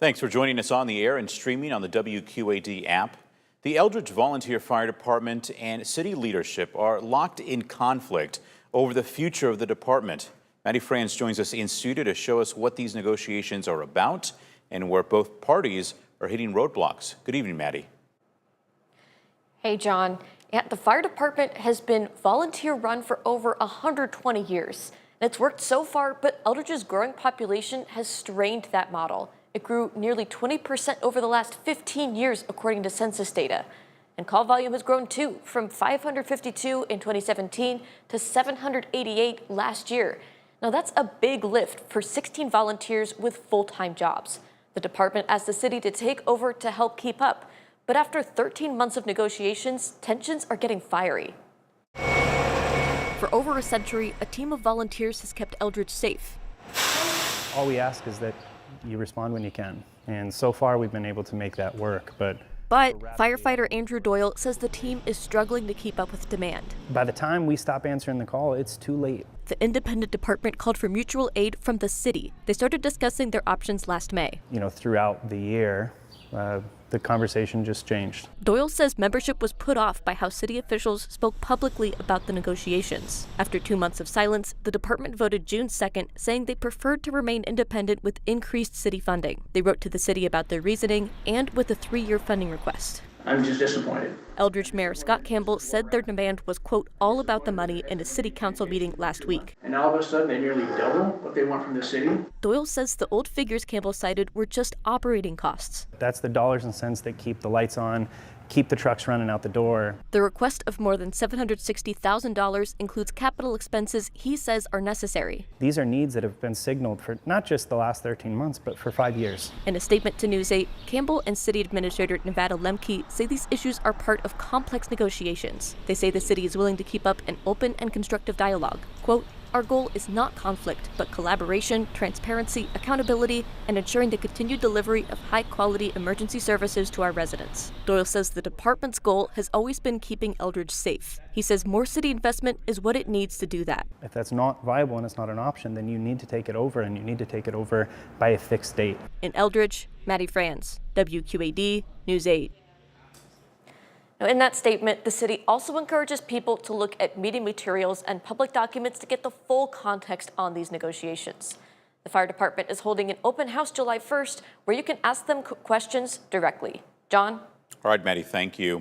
Thanks for joining us on the air and streaming on the WQAD app. The Eldridge Volunteer Fire Department and city leadership are locked in conflict over the future of the department. Maddie Franz joins us in studio to show us what these negotiations are about and where both parties are hitting roadblocks. Good evening, Maddie. Hey, John. Yeah, the fire department has been volunteer run for over 120 years. And it's worked so far, but Eldridge's growing population has strained that model. It grew nearly 20% over the last 15 years, according to census data. And call volume has grown too, from 552 in 2017 to 788 last year. Now that's a big lift for 16 volunteers with full-time jobs. The department asked the city to take over to help keep up. But after 13 months of negotiations, tensions are getting fiery. For over a century, a team of volunteers has kept Eldridge safe. All we ask is that you respond when you can. And so far, we've been able to make that work. But firefighter Andrew Doyle says the team is struggling to keep up with demand. By the time we stop answering the call, it's too late. The independent department called for mutual aid from the city. They started discussing their options last May. Throughout the year, the conversation just changed. Doyle says membership was put off by how city officials spoke publicly about the negotiations. After 2 months of silence, the department voted June 2nd, saying they preferred to remain independent with increased city funding. They wrote to the city about their reasoning and with a 3-year funding request. I'm just disappointed. Eldridge Mayor Scott Campbell said their demand was, quote, all about the money in a city council meeting last week. And all of a sudden, they nearly double what they want from the city. Doyle says the old figures Campbell cited were just operating costs. That's the dollars and cents that keep the lights on, keep the trucks running out the door. The request of more than $760,000 includes capital expenses he says are necessary. These are needs that have been signaled for not just the last 13 months, but for 5 years. In a statement to News 8, Campbell and City Administrator Nevada Lemke say these issues are part of complex negotiations. They say the city is willing to keep up an open and constructive dialogue. Quote, our goal is not conflict, but collaboration, transparency, accountability, and ensuring the continued delivery of high-quality emergency services to our residents. Doyle says the department's goal has always been keeping Eldridge safe. He says more city investment is what it needs to do that. If that's not viable and it's not an option, then you need to take it over, and you need to take it over by a fixed date. In Eldridge, Maddie Franz, WQAD, News 8. Now, in that statement, the city also encourages people to look at meeting materials and public documents to get the full context on these negotiations. The fire department is holding an open house July 1st where you can ask them questions directly. John? All right, Maddie, thank you.